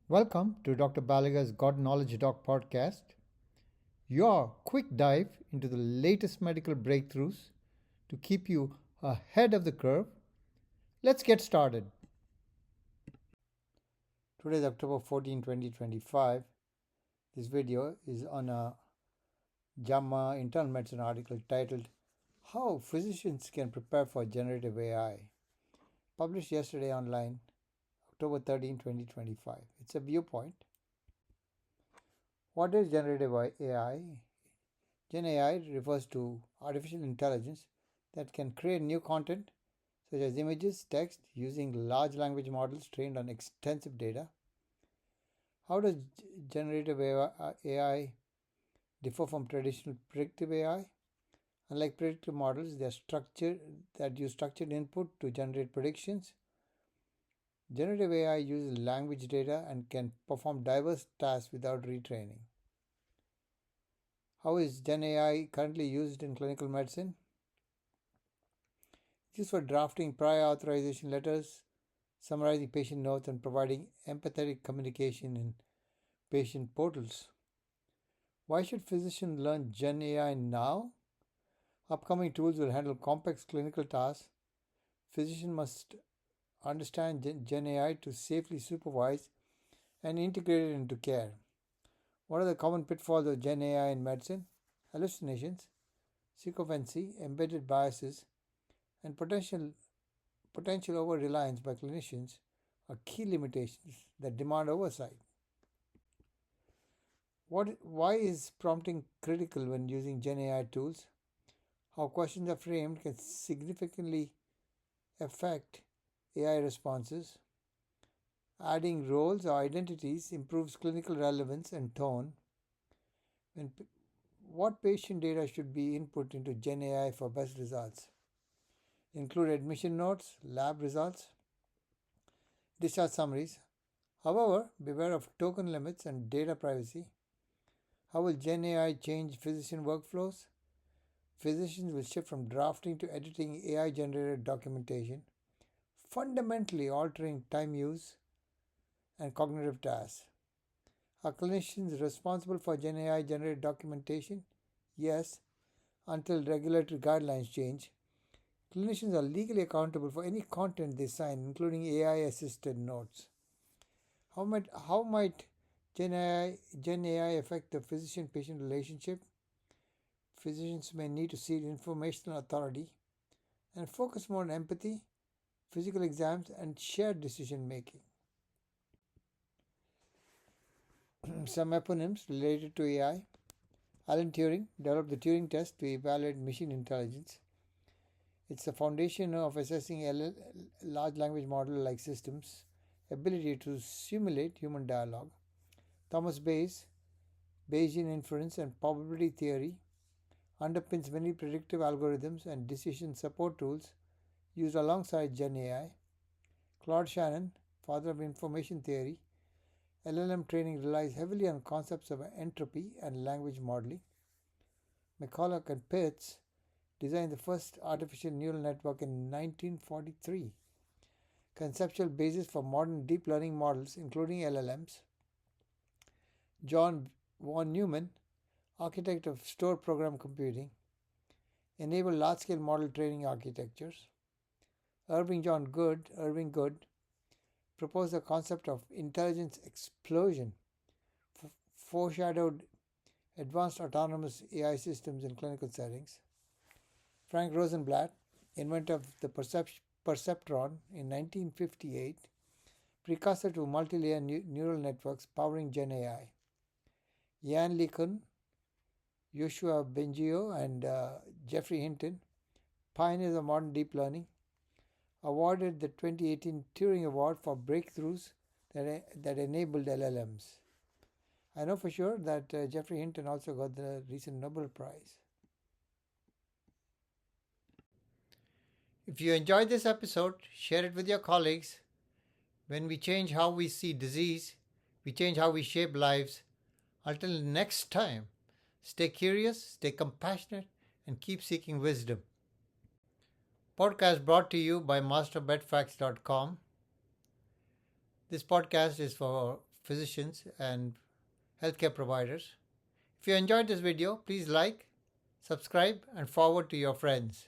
Welcome to Dr. Balaga's God Knowledge Doc podcast, your quick dive into the latest medical breakthroughs to keep you ahead of the curve. Let's get started. Today is October 14, 2025. This video is on a JAMA Internal Medicine article titled How Physicians Can Prepare for Generative AI, published yesterday online, October 13, 2025. It's a viewpoint. What is generative AI? GenAI refers to artificial intelligence that can create new content such as images, text using large language models trained on extensive data. How does generative AI differ from traditional predictive AI? Unlike predictive models, they are structured that use structured input to generate predictions. Generative AI uses language data and can perform diverse tasks without retraining. How is GenAI currently used in clinical medicine? It's used for drafting prior authorization letters, summarizing patient notes, and providing empathetic communication in patient portals. Why should physicians learn GenAI now? Upcoming tools will handle complex clinical tasks. Physicians must understand GenAI to safely supervise and integrate it into care. What are the common pitfalls of GenAI in medicine? Hallucinations, sycophancy, embedded biases, and potential over-reliance by clinicians are key limitations that demand oversight. Why is prompting critical when using GenAI tools? How questions are framed can significantly affect AI responses. Adding roles or identities improves clinical relevance and tone. What patient data should be input into GenAI for best results? Include admission notes, lab results, discharge summaries. However, beware of token limits and data privacy. How will GenAI change physician workflows? Physicians will shift from drafting to editing AI-generated documentation, fundamentally altering time use and cognitive tasks. Are clinicians responsible for GenAI generated documentation? Yes, until regulatory guidelines change. Clinicians are legally accountable for any content they sign, including AI-assisted notes. How might GenAI affect the physician-patient relationship? Physicians may need to seek informational authority and focus more on empathy, physical exams, and shared decision-making. Some eponyms related to AI. Alan Turing developed the Turing test to evaluate machine intelligence. It's the foundation of assessing large language model-like systems' ability to simulate human dialogue. Thomas Bayesian inference and probability theory underpins many predictive algorithms and decision support tools used alongside GenAI. Claude Shannon, father of information theory, LLM training relies heavily on concepts of entropy and language modeling. McCulloch and Pitts designed the first artificial neural network in 1943. Conceptual basis for modern deep learning models, including LLMs. John von Neumann, architect of stored program computing, enabled large-scale model training architectures. Irving Good, proposed the concept of intelligence explosion, foreshadowed advanced autonomous AI systems in clinical settings. Frank Rosenblatt, inventor of the perceptron in 1958, precursor to multilayer neural networks powering GenAI. Jan LeCun, Yoshua Bengio, and Geoffrey Hinton, pioneers of modern deep learning, awarded the 2018 Turing Award for breakthroughs that enabled LLMs. I know for sure that Geoffrey Hinton also got the recent Nobel Prize. If you enjoyed this episode, share it with your colleagues. When we change how we see disease, we change how we shape lives. Until next time, stay curious, stay compassionate, and keep seeking wisdom. Podcast brought to you by masterbedfacts.com. This podcast is for physicians and healthcare providers. If you enjoyed this video, please like, subscribe, and forward to your friends.